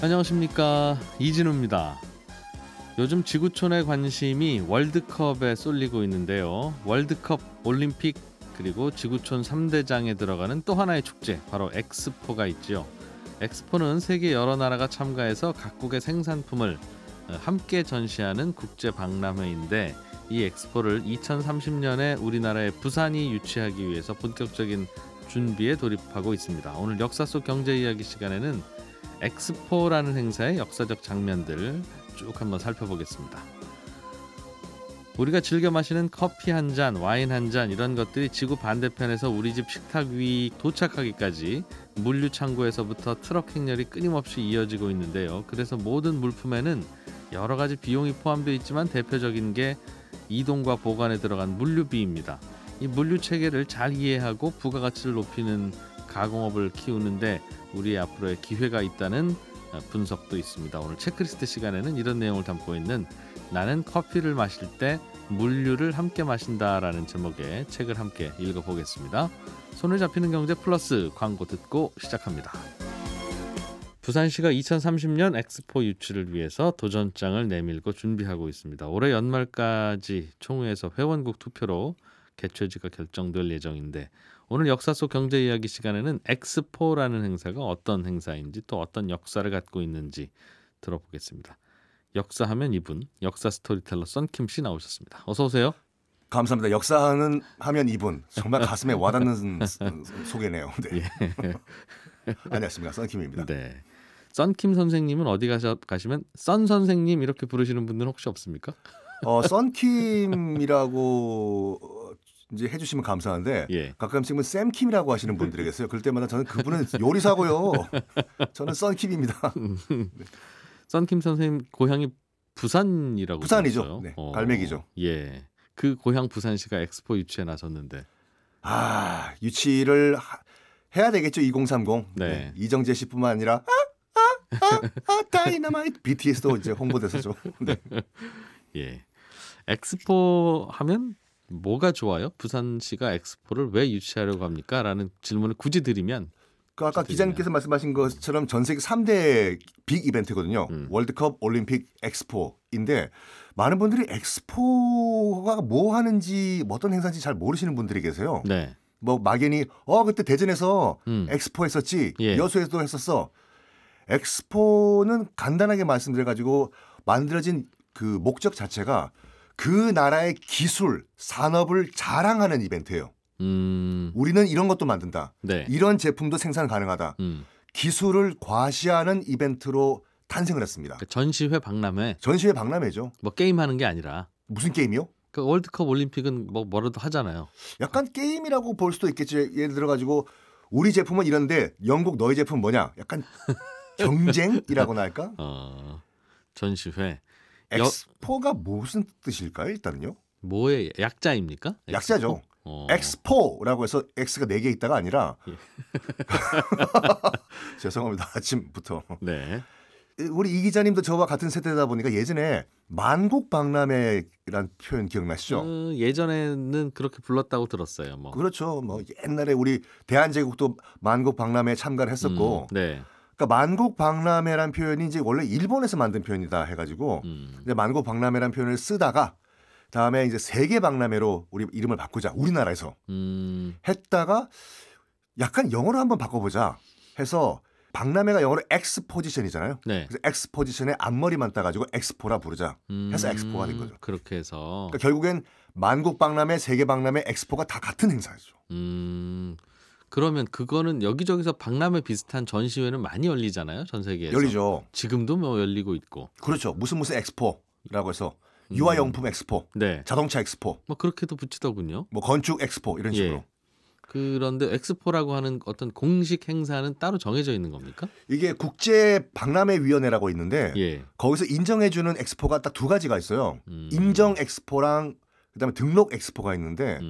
안녕하십니까, 이진우입니다. 요즘 지구촌의 관심이 월드컵에 쏠리고 있는데요. 월드컵, 올림픽, 그리고 지구촌 3대장에 들어가는 또 하나의 축제, 바로 엑스포가 있지요. 엑스포는 세계 여러 나라가 참가해서 각국의 생산품을 함께 전시하는 국제 박람회인데, 이 엑스포를 2030년에 우리나라의 부산이 유치하기 위해서 본격적인 준비에 돌입하고 있습니다. 오늘 역사 속 경제 이야기 시간에는 엑스포라는 행사의 역사적 장면들 쭉 한번 살펴보겠습니다. 우리가 즐겨 마시는 커피 한 잔, 와인 한 잔, 이런 것들이 지구 반대편에서 우리 집 식탁 위 도착하기까지 물류 창고에서부터 트럭 행렬이 끊임없이 이어지고 있는데요. 그래서 모든 물품에는 여러 가지 비용이 포함되어 있지만 대표적인 게 이동과 보관에 들어간 물류비입니다. 이 물류 체계를 잘 이해하고 부가가치를 높이는 가공업을 키우는데 우리 앞으로의 기회가 있다는 분석도 있습니다. 오늘 체크리스트 시간에는 이런 내용을 담고 있는 나는 커피를 마실 때 물류를 함께 마신다라는 제목의 책을 함께 읽어보겠습니다. 손에 잡히는 경제 플러스 광고 듣고 시작합니다. 부산시가 2030년 엑스포 유치를 위해서 도전장을 내밀고 준비하고 있습니다. 올해 연말까지 총회에서 회원국 투표로 개최지가 결정될 예정인데, 오늘 역사 속 경제 이야기 시간에는 엑스포라는 행사가 어떤 행사인지 또 어떤 역사를 갖고 있는지 들어보겠습니다. 역사하면 이분, 역사 스토리텔러 썬킴 씨 나오셨습니다. 어서 오세요. 감사합니다. 역사하는 하면 이분, 정말 가슴에 와닿는 소개네요. 네. 예. 안녕하십니까, 썬킴입니다. 네. 썬킴 선생님은 어디 가시면 썬 선생님 이렇게 부르시는 분들은 혹시 없습니까? 썬킴이라고 이제 해주시면 감사한데, 예. 가끔씩은 샘킴이라고 하시는 분들이 계세요. 그럴 때마다 저는 그분은 요리사고요. 저는 썬킴입니다. 네. 썬킴 선생님 고향이 부산이라고 부산이죠. 들었어요. 네, 갈매기죠. 예. 그 고향 부산시가 엑스포 유치에 나섰는데. 유치를 해야 되겠죠. 2030. 네. 네. 이정재 씨뿐만 아니라 다이너마이트 BTS도 이제 홍보대사죠. 네. 예. 엑스포 하면 뭐가 좋아요? 부산시가 엑스포를 왜 유치하려고 합니까? 라는 질문을 굳이 드리면, 아까 기자님께서 말씀하신 것처럼 전 세계 3대 빅 이벤트거든요. 월드컵, 올림픽, 엑스포인데 많은 분들이 엑스포가 뭐 하는지, 어떤 행사인지 잘 모르시는 분들이 계세요. 네. 뭐 막연히 그때 대전에서 엑스포 했었지, 예. 여수에도 했었어. 엑스포는 간단하게 말씀드려가지고 만들어진 그 목적 자체가 그 나라의 기술, 산업을 자랑하는 이벤트예요. 우리는 이런 것도 만든다. 네. 이런 제품도 생산 가능하다. 기술을 과시하는 이벤트로 탄생을 했습니다. 전시회 박람회. 전시회 박람회죠. 뭐 게임하는 게 아니라. 무슨 게임이요? 그 월드컵, 올림픽은 뭐라도 하잖아요. 약간 게임이라고 볼 수도 있겠지. 예를 들어가지고 우리 제품은 이런데 영국 너희 제품 뭐냐? 약간 경쟁이라고나 할까? 전시회. 엑스포가 무슨 뜻일까요? 일단은요. 뭐의 약자입니까? 약자죠. 엑스포라고 해서 X가 4개 있다가 아니라 예. 죄송합니다. 아침부터. 네. 우리 이 기자님도 저와 같은 세대다 보니까 예전에 만국박람회란 표현 기억나시죠? 예전에는 그렇게 불렀다고 들었어요. 뭐. 그렇죠. 뭐 옛날에 우리 대한제국도 만국박람회에 참가를 했었고. 네. 그러니까 만국박람회란 표현이 이제 원래 일본에서 만든 표현이다 해가지고 이제 만국박람회란 표현을 쓰다가 다음에 이제 세계박람회로 우리 이름을 바꾸자, 우리나라에서 했다가 약간 영어로 한번 바꿔보자 해서, 박람회가 영어로 엑스포지션이잖아요. 네. 그래서 엑스포지션에 앞머리만 따가지고 엑스포라 부르자 해서 엑스포가 된 거죠. 그렇게 해서. 그러니까 결국엔 만국박람회, 세계박람회, 엑스포가 다 같은 행사죠. 그러면 그거는 여기저기서 박람회 비슷한 전시회는 많이 열리잖아요, 전 세계에서. 열리죠. 지금도 뭐 열리고 있고. 그렇죠. 무슨 엑스포라고 해서 유아용품 엑스포, 네. 자동차 엑스포, 뭐 그렇게도 붙이더군요. 뭐 건축 엑스포 이런 식으로. 예. 그런데 엑스포라고 하는 어떤 공식 행사는 따로 정해져 있는 겁니까? 이게 국제 박람회 위원회라고 있는데 예. 거기서 인정해주는 엑스포가 딱 2가지가 있어요. 인정 엑스포랑 그다음에 등록 엑스포가 있는데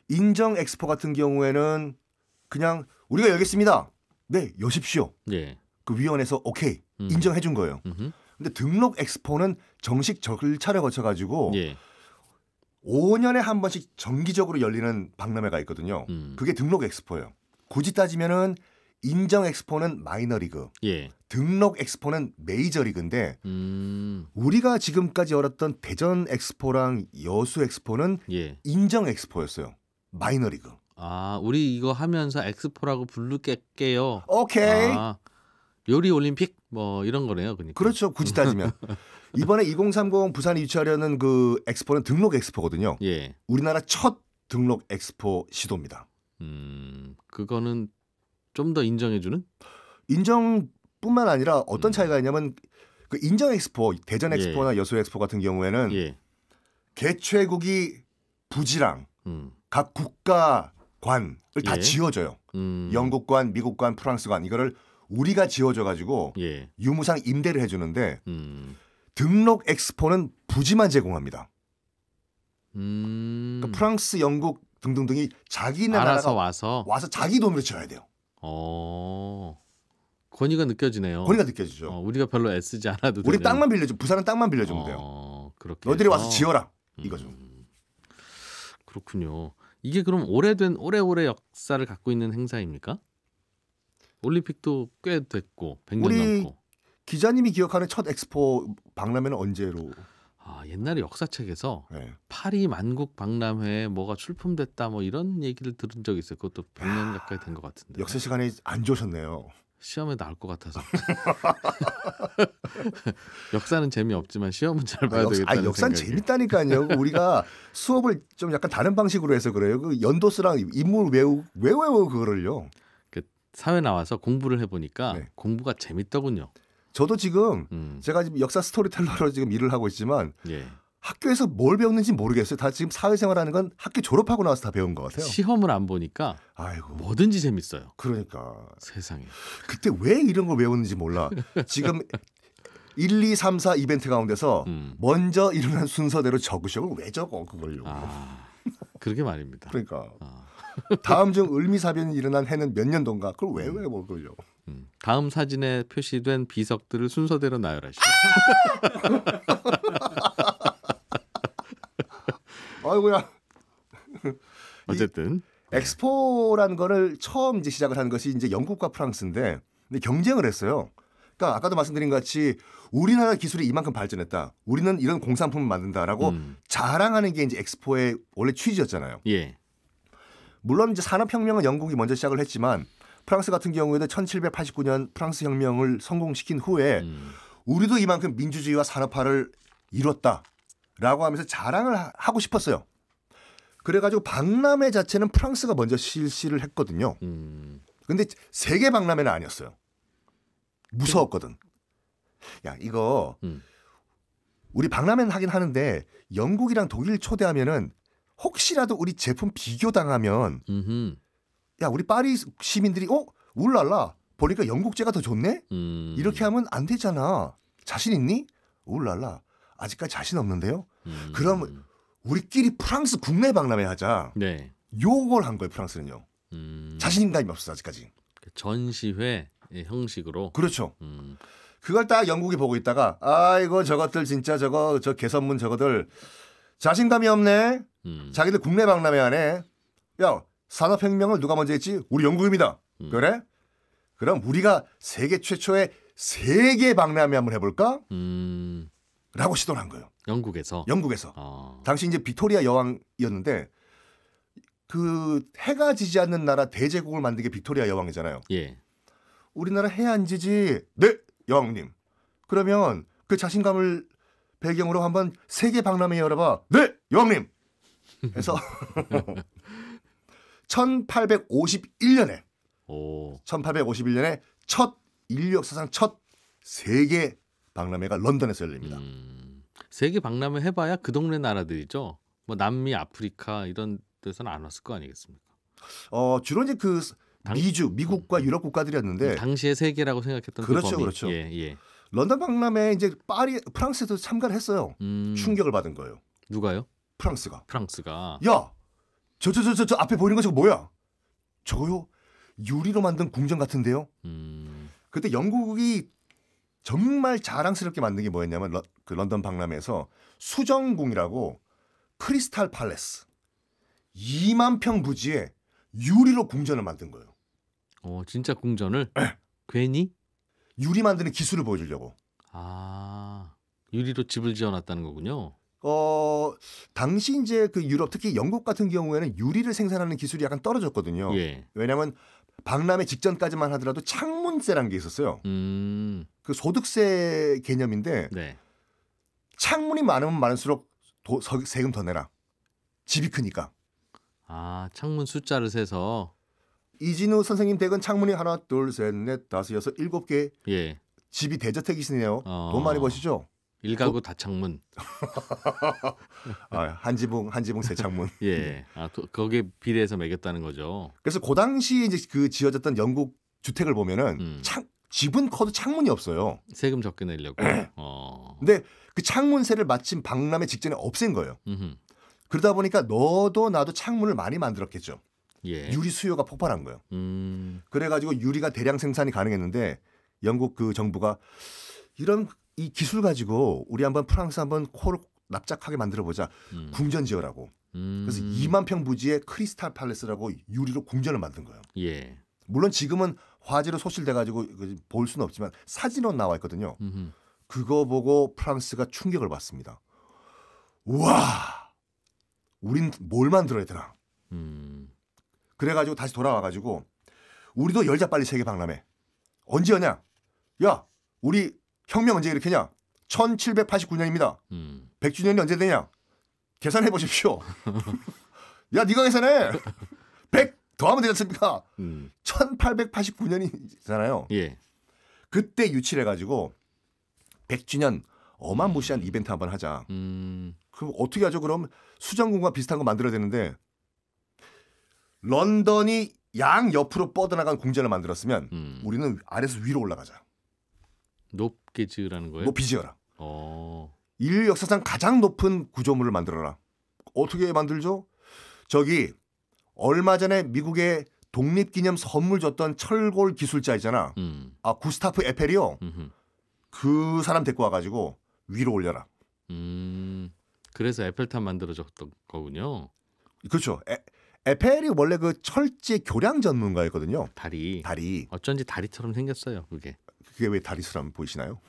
인정 엑스포 같은 경우에는 그냥 우리가 열겠습니다. 네, 여십시오. 예. 그 위원회에서 오케이 인정해 준 거예요. 근데 등록 엑스포는 정식 절차를 거쳐가지고 예. 5년에 한 번씩 정기적으로 열리는 박람회가 있거든요. 그게 등록 엑스포예요. 굳이 따지면은 인정 엑스포는 마이너리그, 예. 등록 엑스포는 메이저리그인데 우리가 지금까지 열었던 대전 엑스포랑 여수 엑스포는 예. 인정 엑스포였어요. 마이너리그. 아, 우리 이거 하면서 엑스포라고 부를게요. 오케이. 아, 요리 올림픽 뭐 이런 거네요. 그러니까. 그렇죠. 굳이 따지면. 이번에 2030 부산에 유치하려는 그 엑스포는 등록 엑스포거든요. 예. 우리나라 첫 등록 엑스포 시도입니다. 그거는 좀 더 인정해주는? 인정뿐만 아니라 어떤 차이가 있냐면 그 인정 엑스포, 대전 엑스포나 예. 여수 엑스포 같은 경우에는 예. 개최국이 부지랑 각 국가관을 다 예. 지어줘요. 영국관, 미국관, 프랑스관 이거를 우리가 지어줘가지고 예. 유무상 임대를 해주는데 등록 엑스포는 부지만 제공합니다. 그러니까 프랑스, 영국 등등등이 자기네 알아서 나라가 와서 자기 돈으로 지어야 돼요. 권위가 느껴지네요. 권위가 느껴지죠. 우리가 별로 애쓰지 않아도 우리 되는. 땅만 빌려줘. 부산은 땅만 빌려주면 돼요. 그렇게 너희들이 해서. 와서 지어라 이거죠. 그렇군요. 이게 그럼 오래오래 역사를 갖고 있는 행사입니까? 올림픽도 꽤 됐고 100년 우리 넘고. 기자님이 기억하는 첫 엑스포 박람회는 언제로? 옛날에 역사책에서 네. 파리 만국 박람회에 뭐가 출품됐다 뭐 이런 얘기를 들은 적이 있어요. 그것도 100년 가까이 된 것 같은데. 역사 시간에 안 좋으셨네요. 시험에 나올 것 같아서. 역사는 재미없지만 시험은 잘 봐야 되겠다는 역사는 생각이. 재밌다니까요. 우리가 수업을 좀 약간 다른 방식으로 해서 그래요. 그 연도수랑 인물 왜 외워 그거를요. 그 사회 나와서 공부를 해보니까 네. 공부가 재밌더군요. 저도 지금 제가 지금 역사 스토리텔러로 지금 일을 하고 있지만 예. 학교에서 뭘 배웠는지 모르겠어요. 다 지금 사회생활하는 건 학교 졸업하고 나와서 다 배운 것 같아요. 시험을 안 보니까 아이고. 뭐든지 재밌어요. 그러니까 세상에. 그때 왜 이런 걸 외웠는지 몰라. 지금 1, 2, 3, 4 이벤트 가운데서 먼저 일어난 순서대로 적으셔. 왜 적어 그걸요. 그러게 말입니다. 그러니까 다음 중 을미사변이 일어난 해는 몇 년도인가. 그걸 왜 외워 그걸요. 다음 사진에 표시된 비석들을 순서대로 나열하시오. 아이고야. 어쨌든 엑스포라는 거를 처음 이제 시작을 한 것이 이제 영국과 프랑스인데 근데 경쟁을 했어요. 그러니까 아까도 말씀드린 것 같이 우리나라 기술이 이만큼 발전했다. 우리는 이런 공산품을 만든다라고 자랑하는 게 이제 엑스포의 원래 취지였잖아요. 예. 물론 이제 산업혁명은 영국이 먼저 시작을 했지만 프랑스 같은 경우에도 1789년 프랑스 혁명을 성공시킨 후에 우리도 이만큼 민주주의와 산업화를 이뤘다라고 하면서 자랑을 하고 싶었어요. 그래가지고 박람회 자체는 프랑스가 먼저 실시를 했거든요. 근데 세계 박람회는 아니었어요. 무서웠거든. 야 이거 우리 박람회는 하긴 하는데 영국이랑 독일 초대하면은 혹시라도 우리 제품 비교당하면 야 우리 파리 시민들이 울랄라 보니까 영국제가 더 좋네? 이렇게 하면 안 되잖아. 자신 있니? 울랄라 아직까지 자신 없는데요? 그럼 우리끼리 프랑스 국내 박람회 하자. 네. 요걸 한 거예요 프랑스는요. 자신감이 없어 아직까지. 전시회 형식으로. 그렇죠. 그걸 딱 영국이 보고 있다가 아이고 저것들 진짜 저 개선문 저거들 자신감이 없네. 자기들 국내 박람회 하네. 야 산업혁명을 누가 먼저 했지? 우리 영국입니다. 그래? 그럼 우리가 세계 최초의 세계 박람회 한번 해볼까? 라고 시도를 한 거예요. 영국에서. 당시 이제 빅토리아 여왕이었는데 그 해가 지지 않는 나라 대제국을 만든 게 빅토리아 여왕이잖아요. 예. 우리나라 해 안 지지. 네, 여왕님. 그러면 그 자신감을 배경으로 한번 세계 박람회 열어봐. 네, 여왕님. 해서 1851년에 첫 인류 역사상 첫 세계 박람회가 런던에서 열립니다. 세계 박람회 해봐야 그 동네 나라들이죠. 뭐 남미, 아프리카 이런 데서는 안 왔을 거 아니겠습니까? 주로 이제 그 미국과 유럽 국가들이었는데 당시의 세계라고 생각했던 그렇죠, 그 범위. 그렇죠. 예. 런던 박람회 이제 프랑스에도 참가를 했어요. 충격을 받은 거예요. 누가요? 프랑스가. 야, 저 앞에 보이는 거 저거 뭐야? 저거요? 유리로 만든 궁전 같은데요? 그때 영국이 정말 자랑스럽게 만든 게 뭐였냐면 그 런던 박람회에서 수정궁이라고 크리스탈 팔레스 2만 평 부지에 유리로 궁전을 만든 거예요. 진짜 궁전을? 네. 괜히? 유리 만드는 기술을 보여주려고. 아, 유리로 집을 지어놨다는 거군요. 당시 이제 그 유럽 특히 영국 같은 경우에는 유리를 생산하는 기술이 약간 떨어졌거든요. 예. 왜냐하면 박람회 직전까지만 하더라도 창문세라는 게 있었어요. 그 소득세 개념인데 네. 창문이 많으면 많을수록 세금 더 내라. 집이 크니까. 아, 창문 숫자를 세서. 이진우 선생님 댁은 창문이 하나, 둘, 셋, 넷, 다섯, 여섯, 일곱 개. 예. 집이 대저택이시네요. 돈 많이 버시죠? 일가구 다창문. 한 지붕 세 창문. 예. 거기에 비례해서 매겼다는 거죠. 그래서 그 당시 이제 그 지어졌던 영국 주택을 보면은 집은 커도 창문이 없어요. 세금 적게 내려고. 근데 그 창문세를 마침 박람회 직전에 없앤 거예요. 그러다 보니까 너도 나도 창문을 많이 만들었겠죠. 예. 유리 수요가 폭발한 거예요. 그래가지고 유리가 대량 생산이 가능했는데 영국 그 정부가 이런 이 기술 가지고 우리 한번 프랑스 한번 코를 납작하게 만들어 보자. 궁전 지어라고. 그래서 2만 평 부지에 크리스탈 팔레스라고 유리로 궁전을 만든 거예요. 예. 물론 지금은 화재로 소실돼 가지고 볼 수는 없지만 사진으로 나와 있거든요. 그거 보고 프랑스가 충격을 받습니다. 우와, 우린 뭘 만들어야 되나? 그래가지고 다시 돌아와가지고 우리도 열자 빨리 세계 박람회. 언제 여냐? 야, 우리 혁명 언제 일으키냐? 1789년입니다. 100주년이 언제 되냐? 계산해 보십시오. 야, 네가 계산해. 100 더하면 되지 않습니까? 1889년이잖아요. 예. 그때 유치를 해가지고 100주년 어마무시한 이벤트 한번 하자. 그럼 어떻게 하죠? 그럼 수정궁과 비슷한 거 만들어야 되는데 런던이 양 옆으로 뻗어나간 궁전을 만들었으면 우리는 아래에서 위로 올라가자. 높게 지으라는 거예요? 높이 지어라. 인류 역사상 가장 높은 구조물을 만들어라. 어떻게 만들죠? 저기 얼마 전에 미국의 독립기념 선물 줬던 철골 기술자 있잖아. 구스타프 에펠이요. 그 사람 데리고 와가지고 위로 올려라. 그래서 에펠탑 만들어졌던 거군요. 그렇죠. 에펠이 원래 그 철제 교량 전문가였거든요. 다리. 어쩐지 다리처럼 생겼어요. 그게 왜 다리처럼 보이시나요?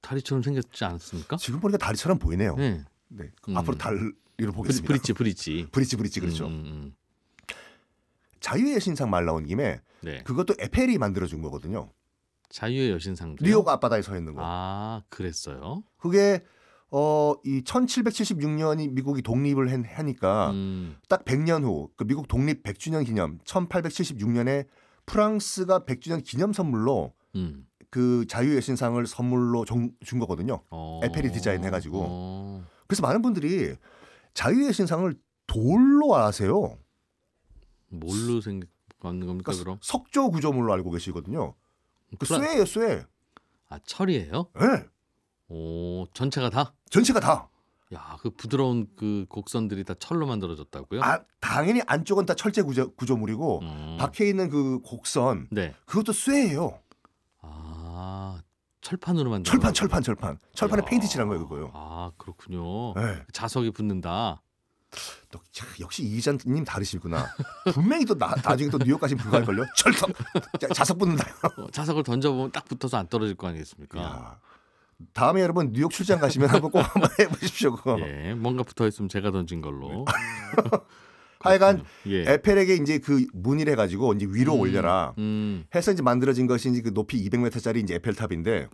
다리처럼 생겼지 않습니까? 지금 보니까 다리처럼 보이네요. 네. 앞으로 다리로 보겠습니다. 브릿지 그렇죠. 자유의 여신상 말 나온 김에 네. 그것도 에펠이 만들어준 거거든요. 자유의 여신상도 뉴욕 앞바다에 서 있는 거. 아, 그랬어요? 그게 이 1776년이 미국이 독립을 하니까 딱 100년 후 그 미국 독립 100주년 기념 1876년에 프랑스가 100주년 기념 선물로 그 자유의 여신상을 선물로 준 거거든요. 에펠이 디자인해가지고. 그래서 많은 분들이 자유의 여신상을 돌로 아세요. 뭘로 생각하는 겁니까? 그럼 석조 구조물로 알고 계시거든요. 그 쇠예요, 쇠. 아, 철이에요? 네. 오, 전체가 다? 전체가 다. 야, 그 부드러운 그 곡선들이 다 철로 만들어졌다고요? 당연히 안쪽은 다 철제 구조물이고 밖에 있는 그 곡선, 네. 그것도 쇠예요. 아, 철판으로 만든. 철판에 페인트 칠한 거예요, 그거요. 아, 그렇군요. 네. 자석이 붙는다. 역시 이 기자님 다르시구나. 분명히 또 나중에 또 뉴욕 가시면 그거 할걸요. 자석 붙는다. 자석을 던져보면 딱 붙어서 안 떨어질 거 아니겠습니까? 야, 다음에 여러분 뉴욕 출장 가시면 한번 꼭 한번 해보십시오. 그거. 예, 뭔가 붙어있으면 제가 던진 걸로. 하여간 에펠에게 이제 그 문의를 해가지고 이제 위로 올려라 해서 이제 만들어진 것이 이제 그 높이 200m짜리 이제 에펠탑인데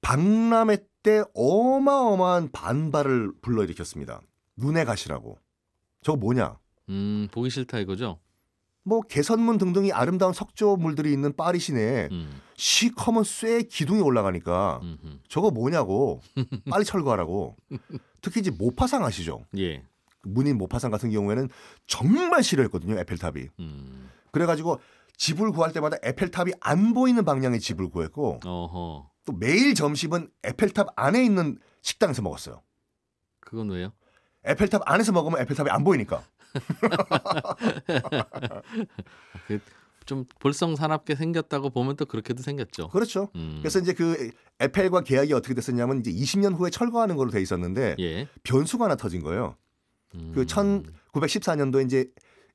박람회 때 어마어마한 반발을 불러일으켰습니다. 눈에 가시라고. 저거 뭐냐? 보기 싫다 이거죠? 뭐 개선문 등등이 아름다운 석조물들이 있는 파리 시내에 시커먼 쇠 기둥이 올라가니까 저거 뭐냐고. 빨리 철거하라고. 특히 이제 모파상 아시죠? 예. 문인 모파상 같은 경우에는 정말 싫어했거든요. 에펠탑이. 그래가지고 집을 구할 때마다 에펠탑이 안 보이는 방향의 집을 구했고 또 매일 점심은 에펠탑 안에 있는 식당에서 먹었어요. 그건 왜요? 에펠탑 안에서 먹으면 에펠탑이 안 보이니까. 좀 볼성사납게 생겼다고 보면 또 그렇게도 생겼죠. 그렇죠. 그래서 이제 그 에펠과 계약이 어떻게 됐었냐면 이제 20년 후에 철거하는 걸로 돼 있었는데 변수가 하나 터진 거예요. 그 1914년도에 이제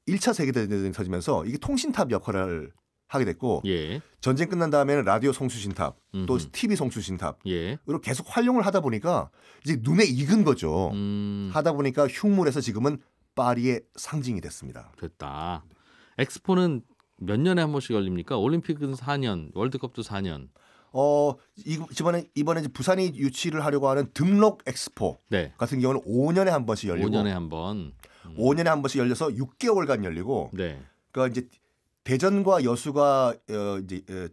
1차 세계대전이 터지면서 이게 통신탑 역할을 하게 됐고 예. 전쟁 끝난 다음에는 라디오 송수신탑 또 TV 송수신탑 예. 으로 계속 활용을 하다 보니까 이제 눈에 익은 거죠. 하다 보니까 흉물에서 지금은 파리의 상징이 됐습니다. 됐다. 엑스포는 몇 년에 한 번씩 열립니까? 올림픽은 4년, 월드컵도 4년. 이번에 이제 부산이 유치를 하려고 하는 등록 엑스포 네. 같은 경우는 5년에 한 번씩 열리고 5년에 한 번. 5년에 한 번씩 열려서 6개월간 열리고 네. 그러니까 이제 대전과 여수가 그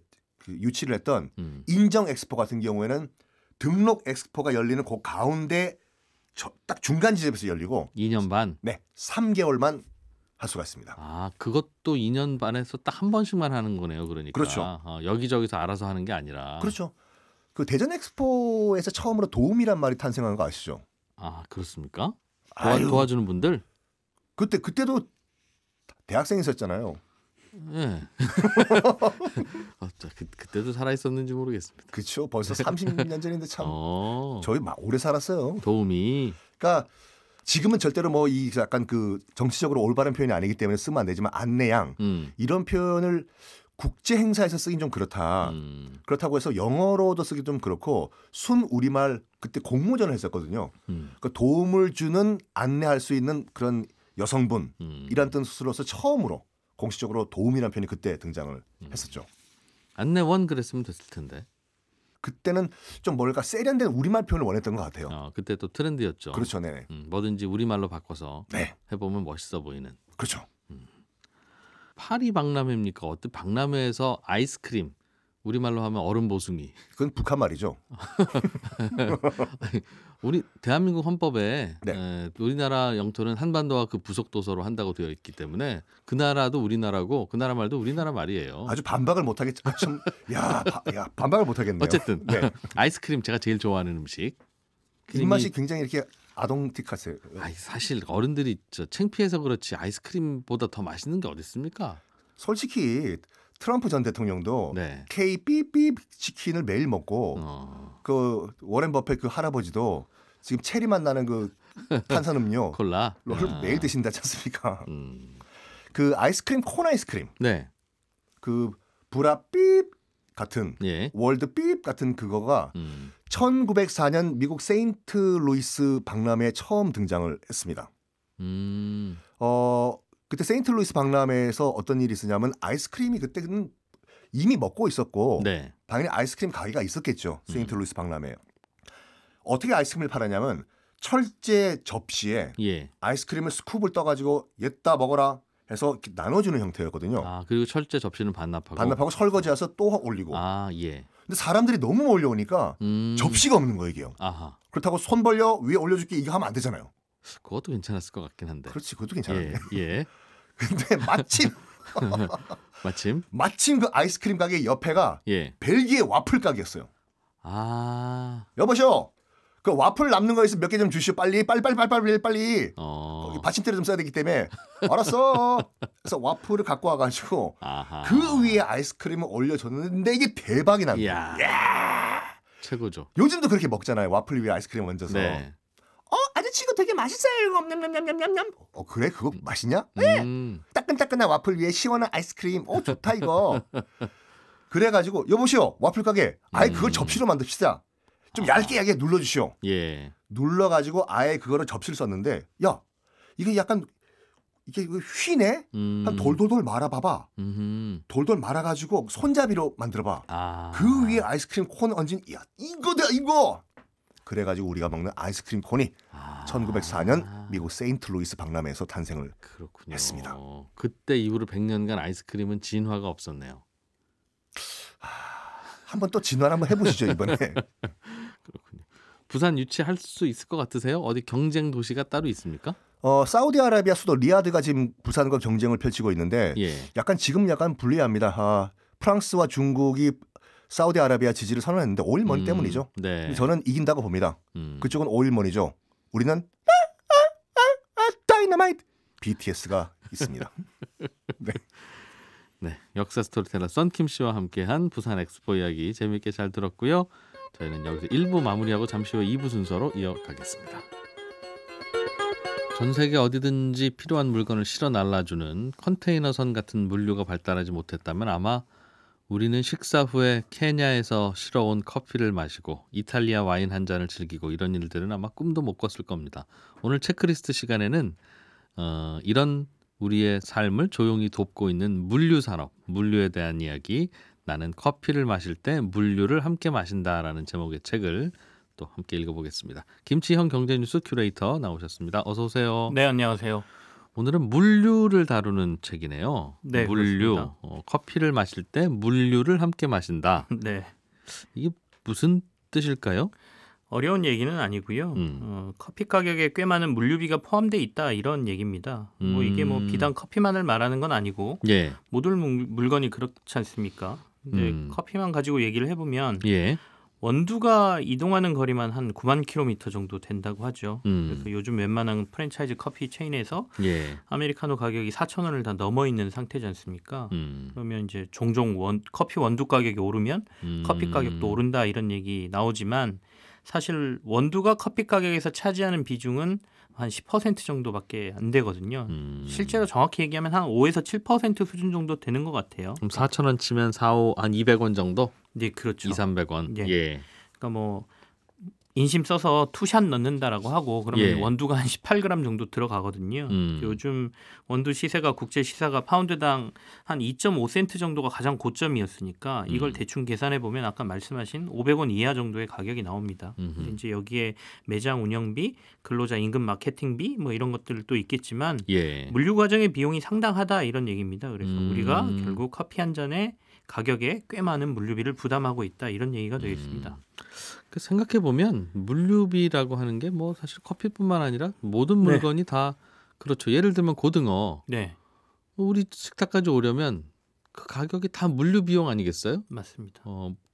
유치를 했던 인정 엑스포 같은 경우에는 등록 엑스포가 열리는 그 가운데 딱 중간 지점에서 열리고 2년 반. 네, 3개월만 할 수가 있습니다. 아, 그것도 2년 반에서 딱 한 번씩만 하는 거네요. 그러니까. 그렇죠. 여기저기서 알아서 하는 게 아니라. 그렇죠. 그 대전 엑스포에서 처음으로 도움이란 말이 탄생한 거 아시죠? 아, 그렇습니까? 아유. 도와주는 분들? 그때도 대학생 있었잖아요. 예. 그때도 살아 있었는지 모르겠습니다. 그렇죠. 벌써 30년 전인데 참 저희 막 오래 살았어요. 도움이. 그러니까 지금은 절대로 뭐 이 약간 그 정치적으로 올바른 표현이 아니기 때문에 쓰면 안 되지만 안내양 이런 표현을 국제 행사에서 쓰긴 좀 그렇다. 그렇다고 해서 영어로도 쓰기 좀 그렇고 순 우리말 그때 공모전을 했었거든요. 그러니까 도움을 주는 안내할 수 있는 그런 여성분 이란 뜻으로서 처음으로 공식적으로 도움이라는 표현이 그때 등장을 했었죠. 안내원 그랬으면 됐을 텐데. 그때는 좀 뭘까 세련된 우리말 표현을 원했던 것 같아요. 그때 또 트렌드였죠. 그렇죠, 네. 뭐든지 우리말로 바꿔서 네. 해보면 멋있어 보이는. 그렇죠. 파리 박람회입니까? 어때? 박람회에서 아이스크림 우리말로 하면 얼음 보숭이. 그건 북한 말이죠. 우리 대한민국 헌법에 네. 우리나라 영토는 한반도와 그 부속 도서로 한다고 되어 있기 때문에 그 나라도 우리나라고 그 나라 말도 우리나라 말이에요. 아주 반박을 못하겠죠. 야, 반박을 못하겠네요. 어쨌든 네. 아이스크림 제가 제일 좋아하는 음식. 입맛이 굉장히 이렇게 아동틱하세요. 사실 어른들이 창피해서 그렇지 아이스크림보다 더 맛있는 게 어디 있습니까? 솔직히 트럼프 전 대통령도 네. K-삐삐 치킨을 매일 먹고 그 워렌 버핏 그 할아버지도 지금 체리맛 나는 그 탄산음료 콜라 매일 드신다지 않습니까? 그 아이스크림 콘 아이스크림 네. 그 브라삐 같은 예. 월드삐 같은 그거가 1904년 미국 세인트 루이스 박람회에 처음 등장을 했습니다. 그때 세인트 루이스 박람회에서 어떤 일이 있었냐면 아이스크림이 그때는 이미 먹고 있었고 네. 당연히 아이스크림 가게가 있었겠죠. 세인트 루이스 박람회에. 어떻게 아이스크림을 팔았냐면 철제 접시에 예. 아이스크림을 스쿱을 떠가지고 얘따 먹어라 해서 이렇게 나눠주는 형태였거든요. 그리고 철제 접시는 반납하고 설거지해서 또 올리고. 예. 근데 사람들이 너무 몰려오니까 접시가 없는 거예요, 이게요. 아하. 그렇다고 손 벌려 위에 올려줄게 이거 하면 안 되잖아요. 그것도 괜찮았을 것 같긴 한데. 그렇지, 그것도 괜찮은데. 예. 근데 마침 그 아이스크림 가게 옆에가 벨기에 와플 가게였어요. 여보시오, 그 와플 남는 거 있으면 몇 개 좀 주시오. 빨리. 거기 받침대를 좀 써야 되기 때문에 알았어. 그래서 와플을 갖고 와가지고 그 위에 아이스크림을 올려줬는데 이게 대박이 납니다. 이야. 최고죠. 요즘도 그렇게 먹잖아요. 와플 위에 아이스크림 얹어서. 네. 아저씨 이거 되게 맛있어요. 냠냠냠냠냠. 그래? 그거 맛있냐? 네. 따끈따끈한 와플 위에 시원한 아이스크림. 좋다 이거. 그래가지고 여보시오 와플 가게. 아예 그걸 접시로 만듭시다. 좀 얇게 눌러주시오. 예. 눌러가지고 아예 그거를 접시를 썼는데 야 이게 약간 이게 휘네? 한 돌돌돌 말아봐봐. 돌돌 말아가지고 손잡이로 만들어봐. 그 위에 아이스크림 콘 얹은 이거다 이거. 그래가지고 우리가 먹는 아이스크림 콘이 1904년 미국 세인트 루이스 박람회에서 탄생을 했습니다. 그때 이후로 100년간 아이스크림은 진화가 없었네요. 한번 또 진화를 한번 해보시죠 이번에. 그렇군요. 부산 유치할 수 있을 것 같으세요? 어디 경쟁 도시가 따로 있습니까? 사우디아라비아 수도 리야드가 지금 부산과 경쟁을 펼치고 있는데 약간 불리합니다. 프랑스와 중국이 사우디아라비아 지지를 선언했는데 오일머니 때문이죠. 네. 저는 이긴다고 봅니다. 그쪽은 오일머니죠. 우리는 다이너마이트 BTS가 있습니다. 네. 네, 역사 스토리텔러 썬킴 씨와 함께한 부산 엑스포 이야기 재미있게 잘 들었고요. 저희는 여기서 1부 마무리하고 잠시 후 2부 순서로 이어가겠습니다. 전 세계 어디든지 필요한 물건을 실어 날라주는 컨테이너선 같은 물류가 발달하지 못했다면 아마 우리는 식사 후에 케냐에서 실어온 커피를 마시고 이탈리아 와인 한 잔을 즐기고 이런 일들은 아마 꿈도 못 꿨을 겁니다. 오늘 체크리스트 시간에는 이런 우리의 삶을 조용히 돕고 있는 물류 산업, 물류에 대한 이야기, 나는 커피를 마실 때 물류를 함께 마신다라는 제목의 책을 또 함께 읽어보겠습니다. 김치형 경제뉴스 큐레이터 나오셨습니다. 어서 오세요. 네, 안녕하세요. 오늘은 물류를 다루는 책이네요. 네, 물류. 커피를 마실 때 물류를 함께 마신다. 네. 이게 무슨 뜻일까요? 어려운 얘기는 아니고요. 커피 가격에 꽤 많은 물류비가 포함되어 있다 이런 얘기입니다. 뭐 이게 뭐 비단 커피만을 말하는 건 아니고 예. 모든 물건이 그렇지 않습니까? 근데 커피만 가지고 얘기를 해보면 예. 원두가 이동하는 거리만 한 9만 킬로미터 정도 된다고 하죠. 그래서 요즘 웬만한 프랜차이즈 커피 체인에서 예. 아메리카노 가격이 4,000원을 다 넘어 있는 상태지 않습니까? 그러면 이제 종종 커피 원두 가격이 오르면 커피 가격도 오른다 이런 얘기 나오지만 사실 원두가 커피 가격에서 차지하는 비중은 한 10% 정도밖에 안 되거든요. 실제로 정확히 얘기하면 한 5에서 7% 수준 정도 되는 것 같아요. 그럼 4,000원 치면 4, 5, 한 200원 정도? 네, 그렇죠. 2, 300원. 예. 예. 그러니까 뭐 인심 써서 투샷 넣는다라고 하고 그러면 예. 원두가 한 18g 정도 들어가거든요. 요즘 원두 시세가 국제 시세가 파운드당 한 2.5센트 정도가 가장 고점이었으니까 이걸 대충 계산해 보면 아까 말씀하신 500원 이하 정도의 가격이 나옵니다. 이제 여기에 매장 운영비, 근로자 임금 마케팅비 뭐 이런 것들도 있겠지만 예. 물류 과정의 비용이 상당하다 이런 얘기입니다. 그래서 우리가 결국 커피 한 잔에 가격에 꽤 많은 물류비를 부담하고 있다 이런 얘기가 되겠습니다. 생각해 보면 물류비라고 하는 게 뭐 사실 커피뿐만 아니라 모든 물건이 다 그렇죠. 예를 들면 고등어. 네, 우리 식탁까지 오려면 그 가격이 다 물류 비용 아니겠어요? 맞습니다.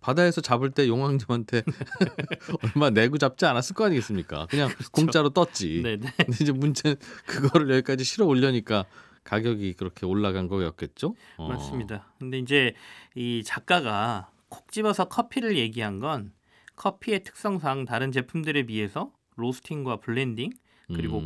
바다에서 잡을 때 용왕님한테 얼마 내고 잡지 않았을 거 아니겠습니까? 그냥 그렇죠. 공짜로 떴지. 네, 네. 근데 이제 문제는 그거를 여기까지 실어 올려니까 가격이 그렇게 올라간 거였겠죠? 맞습니다. 근데 이제 이 작가가 콕 집어서 커피를 얘기한 건 커피의 특성상 다른 제품들에 비해서 로스팅과 블렌딩 그리고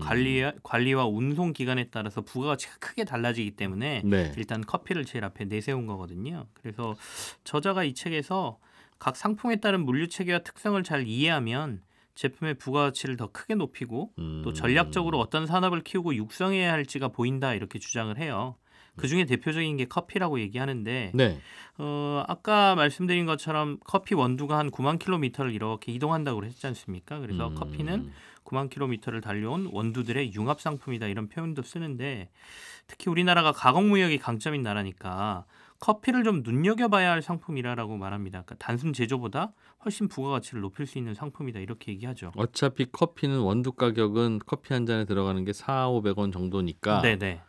관리와 운송 기간에 따라서 부가가치가 크게 달라지기 때문에 네. 일단 커피를 제일 앞에 내세운 거거든요. 그래서 저자가 이 책에서 각 상품에 따른 물류 체계와 특성을 잘 이해하면 제품의 부가가치를 더 크게 높이고 또 전략적으로 어떤 산업을 키우고 육성해야 할지가 보인다 이렇게 주장을 해요. 그중에 대표적인 게 커피라고 얘기하는데 네. 아까 말씀드린 것처럼 커피 원두가 한 9만 킬로미터를 이렇게 이동한다고 했지 않습니까? 그래서 커피는 9만 킬로미터를 달려온 원두들의 융합 상품이다 이런 표현도 쓰는데 특히 우리나라가 가공무역이 강점인 나라니까 커피를 좀 눈여겨봐야 할 상품이라고 말합니다. 그러니까 단순 제조보다 훨씬 부가가치를 높일 수 있는 상품이다 이렇게 얘기하죠. 어차피 커피는 원두 가격은 커피 한 잔에 들어가는 게 4,500원 정도니까 네네.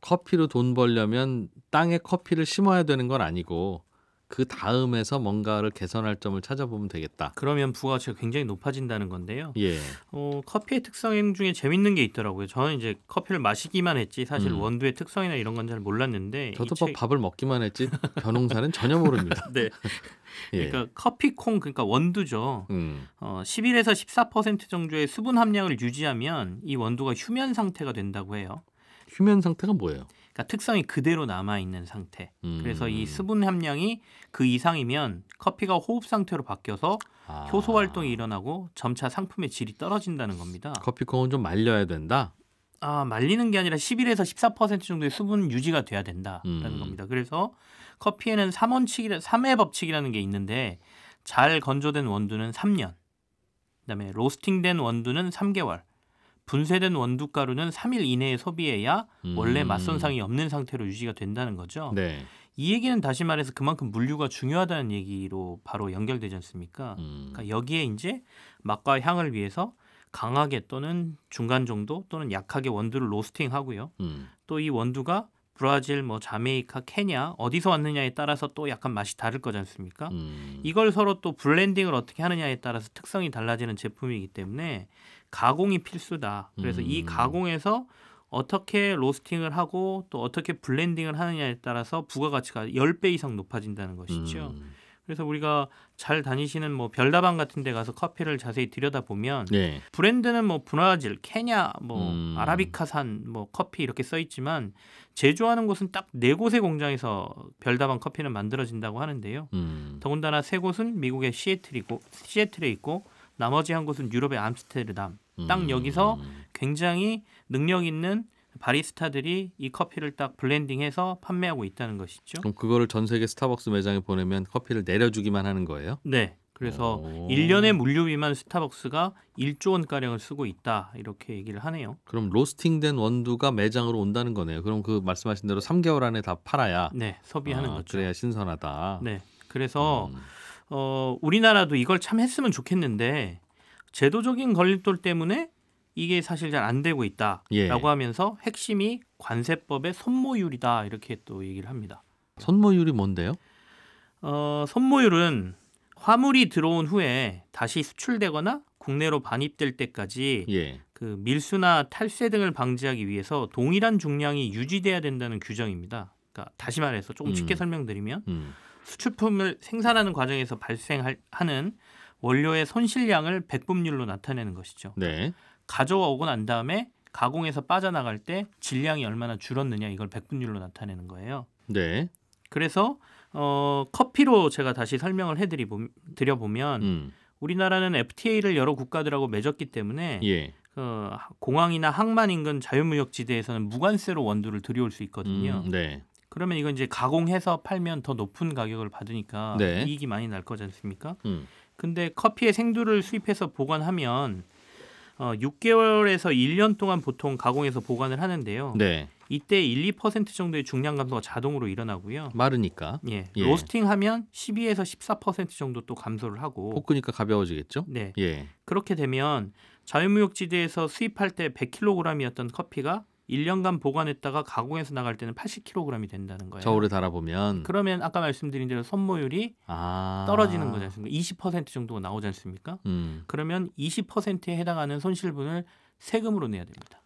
커피로 돈 벌려면 땅에 커피를 심어야 되는 건 아니고 그 다음에서 뭔가를 개선할 점을 찾아보면 되겠다. 그러면 부가가치가 굉장히 높아진다는 건데요. 예. 커피의 특성 중에 재밌는 게 있더라고요. 저는 이제 커피를 마시기만 했지 사실 원두의 특성이나 이런 건 잘 몰랐는데 저도 밥을 먹기만 했지 벼농사는 전혀 모릅니다. 네. 예. 그러니까 커피콩 그러니까 원두죠. 11에서 14% 정도의 수분 함량을 유지하면 이 원두가 휴면 상태가 된다고 해요. 휴면 상태가 뭐예요? 그러니까 특성이 그대로 남아 있는 상태. 그래서 이 수분 함량이 그 이상이면 커피가 호흡 상태로 바뀌어서 효소 활동이 일어나고 점차 상품의 질이 떨어진다는 겁니다. 커피콩은 좀 말려야 된다. 말리는 게 아니라 11에서 14% 정도의 수분 유지가 돼야 된다라는 겁니다. 그래서 커피에는 3회 법칙이라는 게 있는데 잘 건조된 원두는 3년, 그다음에 로스팅된 원두는 3개월, 분쇄된 원두가루는 3일 이내에 소비해야 원래 맛 손상이 없는 상태로 유지가 된다는 거죠. 네. 이 얘기는 다시 말해서 그만큼 물류가 중요하다는 얘기로 바로 연결되지 않습니까? 그러니까 여기에 이제 맛과 향을 위해서 강하게 또는 중간 정도 또는 약하게 원두를 로스팅하고요. 또 이 원두가 브라질, 자메이카, 케냐 어디서 왔느냐에 따라서 또 약간 맛이 다를 거지 않습니까? 이걸 서로 또 블렌딩을 어떻게 하느냐에 따라서 특성이 달라지는 제품이기 때문에 가공이 필수다. 그래서 이 가공에서 어떻게 로스팅을 하고 또 어떻게 블렌딩을 하느냐에 따라서 부가가치가 10배 이상 높아진다는 것이죠. 그래서 우리가 잘 다니시는 뭐 별다방 같은 데 가서 커피를 자세히 들여다보면 네. 브랜드는 뭐 브라질, 케냐, 뭐 아라비카산 뭐 커피 이렇게 써 있지만 제조하는 곳은 딱 4곳의 공장에서 별다방 커피는 만들어진다고 하는데요. 더군다나 3곳은 미국의 시애틀에 있고 나머지 한 곳은 유럽의 암스테르담. 딱 여기서 굉장히 능력 있는 바리스타들이 이 커피를 딱 블렌딩해서 판매하고 있다는 것이죠. 그럼 그거를 전 세계 스타벅스 매장에 보내면 커피를 내려주기만 하는 거예요? 네. 그래서 1년의 물류비만 스타벅스가 1조 원가량을 쓰고 있다. 이렇게 얘기를 하네요. 그럼 로스팅된 원두가 매장으로 온다는 거네요. 그럼 그 말씀하신 대로 3개월 안에 다 팔아야 네, 소비하는 거죠. 그래야 신선하다. 네. 그래서 우리나라도 이걸 참 했으면 좋겠는데 제도적인 걸림돌 때문에 이게 사실 잘 안 되고 있다라고 예. 하면서 핵심이 관세법의 손모율이다 이렇게 또 얘기를 합니다. 손모율이 뭔데요? 손모율은 화물이 들어온 후에 다시 수출되거나 국내로 반입될 때까지 예. 그 밀수나 탈세 등을 방지하기 위해서 동일한 중량이 유지돼야 된다는 규정입니다. 그러니까 다시 말해서 조금 쉽게 설명드리면 수출품을 생산하는 과정에서 발생하는 원료의 손실량을 백분율로 나타내는 것이죠. 네. 가져오고 난 다음에 가공해서 빠져나갈 때 질량이 얼마나 줄었느냐 이걸 백분율로 나타내는 거예요. 네. 그래서 커피로 제가 다시 설명을 드려보면 우리나라는 FTA를 여러 국가들하고 맺었기 때문에 예. 공항이나 항만 인근 자유무역지대에서는 무관세로 원두를 들여올 수 있거든요. 네. 그러면 이건 이제 가공해서 팔면 더 높은 가격을 받으니까 네. 이익이 많이 날 거지 않습니까? 근데 커피의 생두를 수입해서 보관하면 6개월에서 1년 동안 보통 가공해서 보관을 하는데요. 네. 이때 1~2% 정도의 중량 감소가 자동으로 일어나고요. 마르니까. 예. 예. 로스팅하면 12에서 14% 정도 또 감소를 하고. 볶으니까 가벼워지겠죠? 네. 예. 그렇게 되면 자유무역지대에서 수입할 때 100kg이었던 커피가 1년간 보관했다가 가공해서 나갈 때는 80kg이 된다는 거예요. 저울에 달아보면. 그러면 아까 말씀드린 대로 손모율이 떨어지는 거지 않습니까? 20% 정도가 나오지 않습니까? 그러면 20%에 해당하는 손실분을 세금으로 내야 됩니다.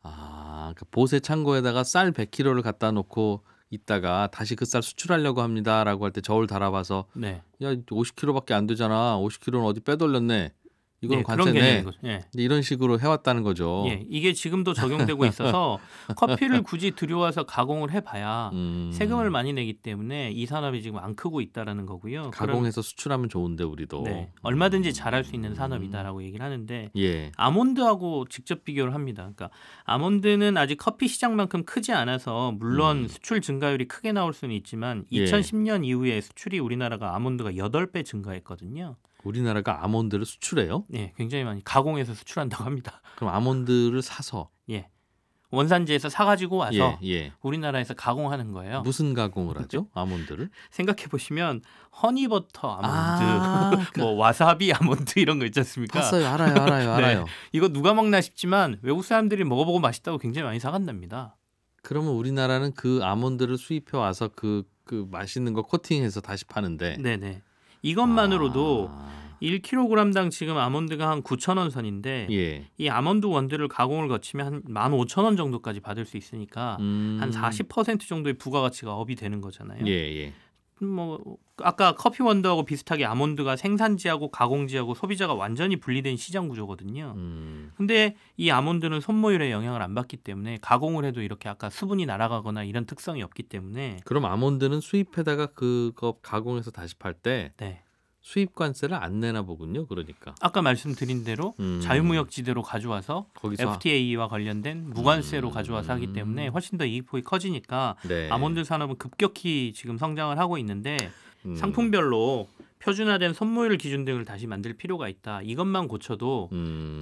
그러니까 보세 창고에다가 쌀 100kg를 갖다 놓고 있다가 다시 그 쌀 수출하려고 합니다라고 할 때 저울 달아봐서 네. 야 50kg밖에 안 되잖아. 50kg는 어디 빼돌렸네. 이건 예, 관세네. 예. 이런 식으로 해왔다는 거죠. 예, 이게 지금도 적용되고 있어서 커피를 굳이 들여와서 가공을 해봐야 세금을 많이 내기 때문에 이 산업이 지금 안 크고 있다라는 거고요. 가공해서 수출하면 좋은데 우리도. 네, 얼마든지 잘할 수 있는 산업이다라고 얘기를 하는데 예. 아몬드하고 직접 비교를 합니다. 그러니까 아몬드는 아직 커피 시장만큼 크지 않아서 물론 수출 증가율이 크게 나올 수는 있지만 2010년 이후에 수출이 우리나라가 아몬드가 8배 증가했거든요. 우리나라가 아몬드를 수출해요? 네, 굉장히 많이 가공해서 수출한다고 합니다. 그럼 아몬드를 사서? 예, 원산지에서 사가지고 와서 예. 우리나라에서 가공하는 거예요. 무슨 가공을 하죠? 아몬드를? 생각해 보시면 허니버터 아몬드, 뭐 와사비 아몬드 이런 거 있지 않습니까? 봤어요, 알아요. 네, 이거 누가 먹나 싶지만 외국 사람들이 먹어보고 맛있다고 굉장히 많이 사간답니다. 그러면 우리나라는 그 아몬드를 수입해 와서 그 맛있는 거 코팅해서 다시 파는데. 네네. 이것만으로도 1kg당 지금 아몬드가 한 9,000원 선인데 예. 이 아몬드 원두를 가공을 거치면 한 15,000원 정도까지 받을 수 있으니까 한 40% 정도의 부가가치가 업이 되는 거잖아요. 예. 뭐 아까 커피 원두하고 비슷하게 아몬드가 생산지하고 가공지하고 소비자가 완전히 분리된 시장 구조거든요. 근데 이 아몬드는 손모율에 영향을 안 받기 때문에 가공을 해도 이렇게 아까 수분이 날아가거나 이런 특성이 없기 때문에. 그럼 아몬드는 수입해다가 그거 가공해서 다시 팔 때 네. 수입 관세를 안 내나 보군요. 그러니까 아까 말씀드린 대로 자유무역지대로 가져와서 거기서 FTA와 관련된 무관세로 가져와서 하기 때문에 훨씬 더 이익폭이 커지니까 네. 아몬드 산업은 급격히 지금 성장을 하고 있는데 상품별로 표준화된 손모율 기준 등을 다시 만들 필요가 있다. 이것만 고쳐도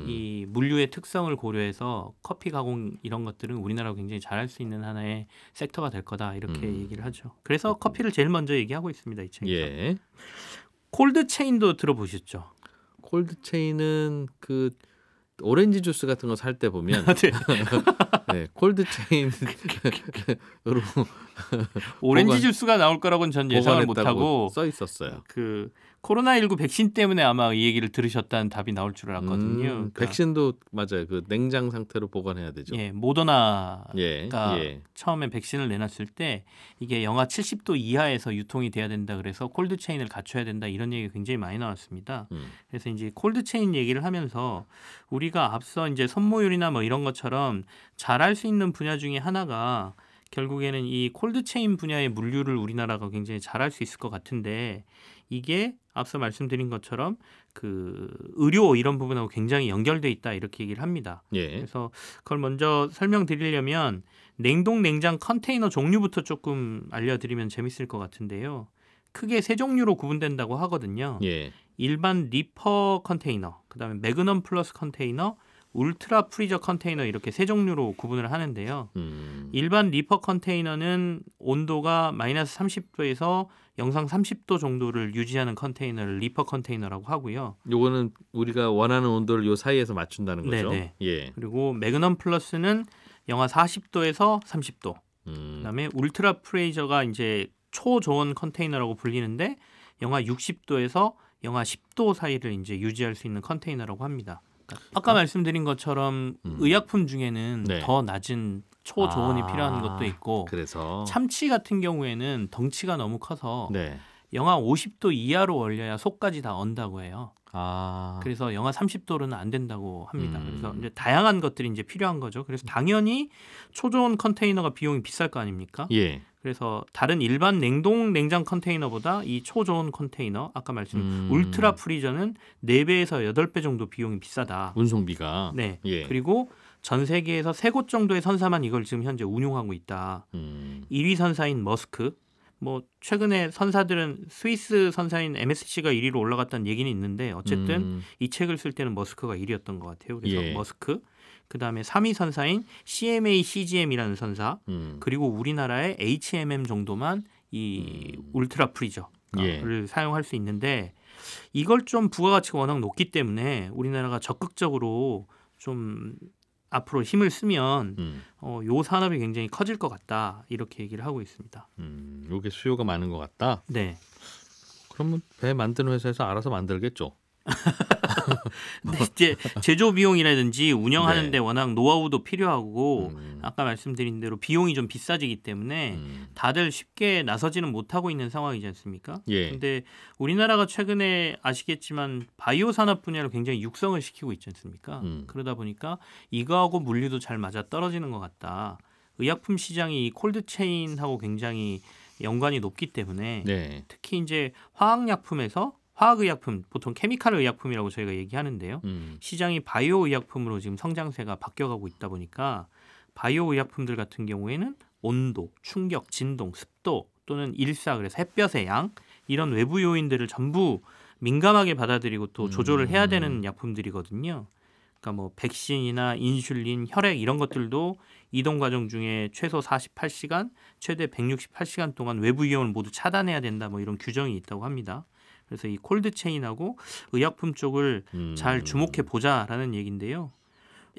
이 물류의 특성을 고려해서 커피 가공 이런 것들은 우리나라가 굉장히 잘할 수 있는 하나의 섹터가 될 거다. 이렇게 얘기를 하죠. 그래서 커피를 제일 먼저 얘기하고 있습니다. 이 책에서. 예. 콜드 체인도 들어보셨죠? 콜드 체인은 그 오렌지 주스 같은 거 살 때 보면 네. 네, 콜드체인으로 오렌지 주스가 나올 거라고는 전 예상을 못하고 써 있었어요. 그 코로나19 백신 때문에 아마 이 얘기를 들으셨다는 답이 나올 줄 알았거든요. 그러니까, 백신도 맞아요. 그 냉장 상태로 보관해야 되죠. 예, 모더나가 처음에 백신을 내놨을 때 이게 영하 70도 이하에서 유통이 돼야 된다 그래서 콜드체인을 갖춰야 된다 이런 얘기가 굉장히 많이 나왔습니다. 그래서 이제 콜드체인 얘기를 하면서 우리가 앞서 이제 선모율이나 뭐 이런 것처럼 잘할 수 있는 분야 중에 하나가 결국에는 이 콜드체인 분야의 물류를 우리나라가 굉장히 잘할 수 있을 것 같은데 이게 앞서 말씀드린 것처럼 그 의료 이런 부분하고 굉장히 연결돼 있다 이렇게 얘기를 합니다. 예. 그래서 그걸 먼저 설명드리려면 냉동 냉장 컨테이너 종류부터 조금 알려드리면 재밌을 것 같은데요. 크게 세 종류로 구분된다고 하거든요. 예. 일반 리퍼 컨테이너, 그다음에 매그넘 플러스 컨테이너, 울트라 프리저 컨테이너 이렇게 세 종류로 구분을 하는데요. 일반 리퍼 컨테이너는 온도가 마이너스 30도에서 영상 30도 정도를 유지하는 컨테이너를 리퍼 컨테이너라고 하고요. 요거는 우리가 원하는 온도를 요 사이에서 맞춘다는 거죠. 네네. 예. 그리고 매그넘 플러스는 영하 40도에서 30도. 그다음에 울트라 프리저가 이제 초저온 컨테이너라고 불리는데 영하 60도에서 영하 10도 사이를 이제 유지할 수 있는 컨테이너라고 합니다. 아까 말씀드린 것처럼 의약품 중에는 네. 더 낮은 초저온이 필요한 것도 있고 그래서 참치 같은 경우에는 덩치가 너무 커서 네. 영하 50도 이하로 얼려야 속까지 다 언다고 해요. 아. 그래서 영하 30도로는 안 된다고 합니다. 그래서 이제 다양한 것들이 이제 필요한 거죠. 그래서 당연히 초저온 컨테이너가 비용이 비쌀 거 아닙니까? 예. 그래서 다른 일반 냉동 냉장 컨테이너보다 이 초저온 컨테이너 아까 말씀 울트라 프리저는 4배에서 8배 정도 비용이 비싸다. 운송비가. 네. 예. 그리고 전 세계에서 3곳 정도의 선사만 이걸 지금 현재 운용하고 있다. 1위 선사인 머스크. 뭐 최근에 선사들은 스위스 선사인 MSC가 1위로 올라갔다는 얘기는 있는데 어쨌든 이 책을 쓸 때는 머스크가 1위였던 것 같아요. 그래서 예. 머스크. 그다음에 3위 선사인 CMA CGM이라는 선사. 그리고 우리나라의 HMM 정도만 이 울트라 프리저를 사용할 수 있는데 이걸 좀 부가가치가 워낙 높기 때문에 우리나라가 적극적으로 좀 앞으로 힘을 쓰면 요 산업이 굉장히 커질 것 같다 이렇게 얘기를 하고 있습니다. 요게 수요가 많은 것 같다. 네. 그러면 배 만드는 회사에서 알아서 만들겠죠. 근데 이제 제조 비용이라든지 운영하는데 네. 워낙 노하우도 필요하고 아까 말씀드린 대로 비용이 좀 비싸지기 때문에 다들 쉽게 나서지는 못하고 있는 상황이지 않습니까? 예. 근데 우리나라가 최근에 아시겠지만 바이오 산업 분야를 굉장히 육성을 시키고 있지 않습니까? 그러다 보니까 이거하고 물류도 잘 맞아 떨어지는 것 같다. 의약품 시장이 이 콜드체인하고 굉장히 연관이 높기 때문에 네. 특히 이제 화학약품에서 화학의약품, 보통 케미칼 의약품이라고 저희가 얘기하는데요. 시장이 바이오 의약품으로 지금 성장세가 바뀌어가고 있다 보니까 바이오 의약품들 같은 경우에는 온도, 충격, 진동, 습도 또는 일사, 그래서 햇볕의 양 이런 외부 요인들을 전부 민감하게 받아들이고 또 조절을 해야 되는 약품들이거든요. 그러니까 뭐 백신이나 인슐린, 혈액 이런 것들도 이동 과정 중에 최소 48시간, 최대 168시간 동안 외부 이온을 모두 차단해야 된다. 뭐 이런 규정이 있다고 합니다. 그래서 이 콜드체인하고 의약품 쪽을 잘 주목해 보자라는 얘기인데요.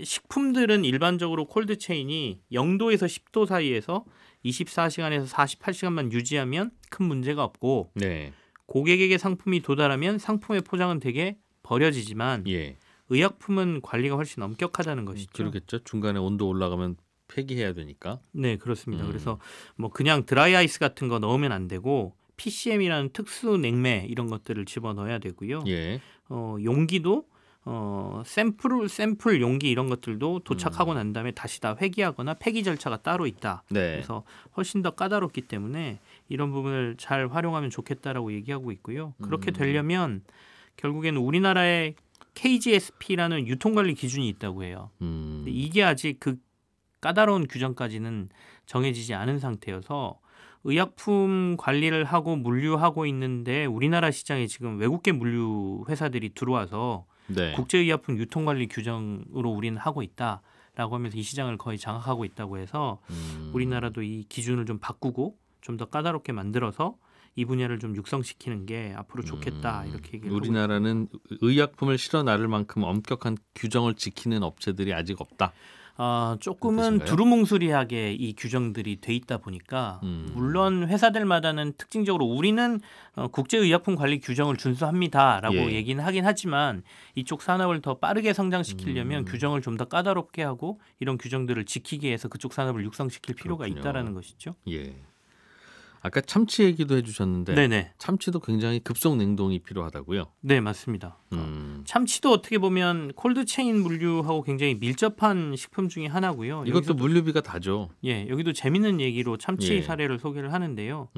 식품들은 일반적으로 콜드체인이 0도에서 10도 사이에서 24시간에서 48시간만 유지하면 큰 문제가 없고 네. 고객에게 상품이 도달하면 상품의 포장은 되게 버려지지만 예. 의약품은 관리가 훨씬 엄격하다는 것이죠. 그러겠죠. 중간에 온도 올라가면 폐기해야 되니까. 네, 그렇습니다. 그래서 뭐 그냥 드라이 아이스 같은 거 넣으면 안 되고 PCM이라는 특수 냉매 이런 것들을 집어넣어야 되고요. 예. 용기도 샘플 용기 이런 것들도 도착하고 난 다음에 다시 다 회기하거나 폐기 절차가 따로 있다. 네. 그래서 훨씬 더 까다롭기 때문에 이런 부분을 잘 활용하면 좋겠다라고 얘기하고 있고요. 그렇게 되려면 결국에는 우리나라의 KGSP라는 유통관리 기준이 있다고 해요. 근데 이게 아직 그 까다로운 규정까지는 정해지지 않은 상태여서 의약품 관리를 하고 물류하고 있는데 우리나라 시장에 지금 외국계 물류 회사들이 들어와서 네. 국제의약품 유통관리 규정으로 우리는 하고 있다라고 하면서 이 시장을 거의 장악하고 있다고 해서 우리나라도 이 기준을 좀 바꾸고 좀 더 까다롭게 만들어서 이 분야를 좀 육성시키는 게 앞으로 좋겠다 이렇게 얘기를 하고 우리나라는 의약품을 실어 나를 만큼 엄격한 규정을 지키는 업체들이 아직 없다. 조금은 두루뭉술하게 이 규정들이 돼 있다 보니까 물론 회사들마다는 특징적으로 우리는 국제의약품 관리 규정을 준수합니다라고 얘기는 하긴 하지만 이쪽 산업을 더 빠르게 성장시키려면 규정을 좀 더 까다롭게 하고 이런 규정들을 지키기 위해서 그쪽 산업을 육성시킬 필요가 있다라는 것이죠. 예. 아까 참치 얘기도 해주셨는데 네네. 참치도 굉장히 급속 냉동이 필요하다고요? 네, 맞습니다. 참치도 어떻게 보면 콜드체인 물류하고 굉장히 밀접한 식품 중에 하나고요. 이것도 물류비가 다죠. 예, 여기도 재밌는 얘기로 참치 사례를 소개를 하는데요.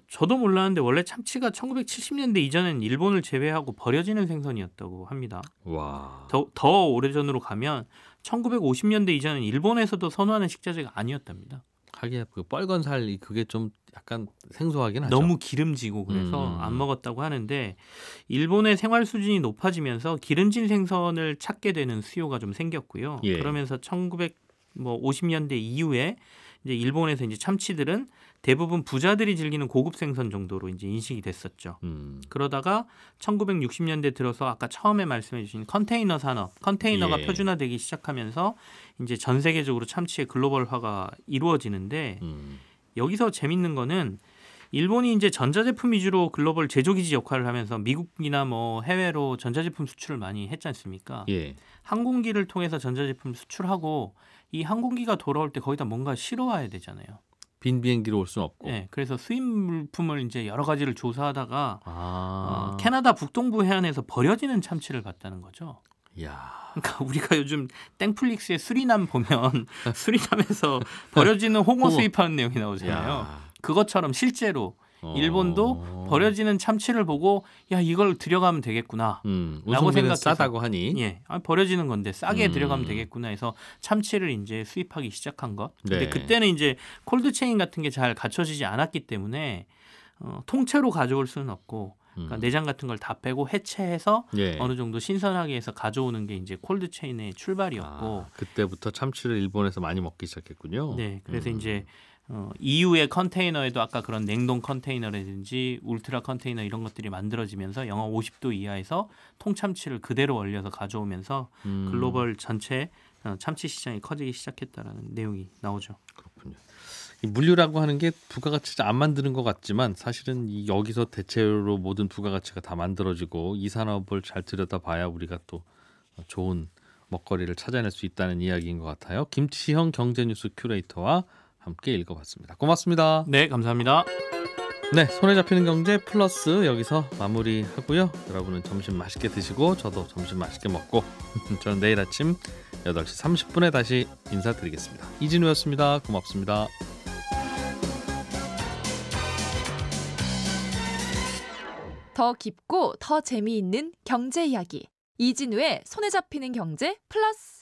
저도 몰랐는데 원래 참치가 1970년대 이전엔 일본을 제외하고 버려지는 생선이었다고 합니다. 와. 더 오래전으로 가면 1950년대 이전엔 일본에서도 선호하는 식자재가 아니었답니다. 하기야 그 뻘건 살 그게 좀 약간 생소하긴 하죠. 너무 기름지고 그래서 안 먹었다고 하는데 일본의 생활 수준이 높아지면서 기름진 생선을 찾게 되는 수요가 좀 생겼고요. 그러면서 1950년대 이후에 이제 일본에서 이제 참치들은 대부분 부자들이 즐기는 고급 생선 정도로 이제 인식이 됐었죠. 그러다가 1960년대 들어서 아까 처음에 말씀해 주신 컨테이너 산업, 컨테이너가 표준화되기 시작하면서 이제 전 세계적으로 참치의 글로벌화가 이루어지는데 여기서 재밌는 거는 일본이 이제 전자제품 위주로 글로벌 제조기지 역할을 하면서 미국이나 뭐 해외로 전자제품 수출을 많이 했지 않습니까? 항공기를 통해서 전자제품 수출하고 이 항공기가 돌아올 때 거기다 뭔가 실어와야 되잖아요. 빈 비행기로 올 수는 없고. 네, 그래서 수입 물품을 이제 여러 가지를 조사하다가 캐나다 북동부 해안에서 버려지는 참치를 봤다는 거죠. 야. 그러니까 우리가 요즘 땡플릭스의 수리남 보면 수리남에서 버려지는 홍어 수입하는 내용이 나오잖아요. 그것처럼 실제로 일본도 버려지는 참치를 보고 야 이걸 들여가면 되겠구나 라고 생각해서 싸다고 하니 버려지는 건데 싸게 들여가면 되겠구나 해서 참치를 이제 수입하기 시작한 것. 근데 그때는 이제 콜드체인 같은 게 잘 갖춰지지 않았기 때문에 통째로 가져올 수는 없고 그러니까 내장 같은 걸 다 빼고 해체해서 어느 정도 신선하게 해서 가져오는 게 이제 콜드체인의 출발이었고 그때부터 참치를 일본에서 많이 먹기 시작했군요. 네, 그래서 이제 EU의 컨테이너에도 아까 그런 냉동 컨테이너라든지 울트라 컨테이너 이런 것들이 만들어지면서 영하 50도 이하에서 통참치를 그대로 얼려서 가져오면서 글로벌 전체 참치 시장이 커지기 시작했다라는 내용이 나오죠. 그렇군요. 이 물류라고 하는 게 부가가치를 안 만드는 것 같지만 사실은 여기서 대체로 모든 부가가치가 다 만들어지고 이 산업을 잘 들여다봐야 우리가 또 좋은 먹거리를 찾아낼 수 있다는 이야기인 것 같아요. 김치형 경제뉴스 큐레이터와 함께 읽어봤습니다. 고맙습니다. 네, 감사합니다. 네, 손에 잡히는 경제 플러스 여기서 마무리하고요. 여러분은 점심 맛있게 드시고 저도 점심 맛있게 먹고 저는 내일 아침 8시 30분에 다시 인사드리겠습니다. 이진우였습니다. 고맙습니다. 더 깊고 더 재미있는 경제 이야기 이진우의 손에 잡히는 경제 플러스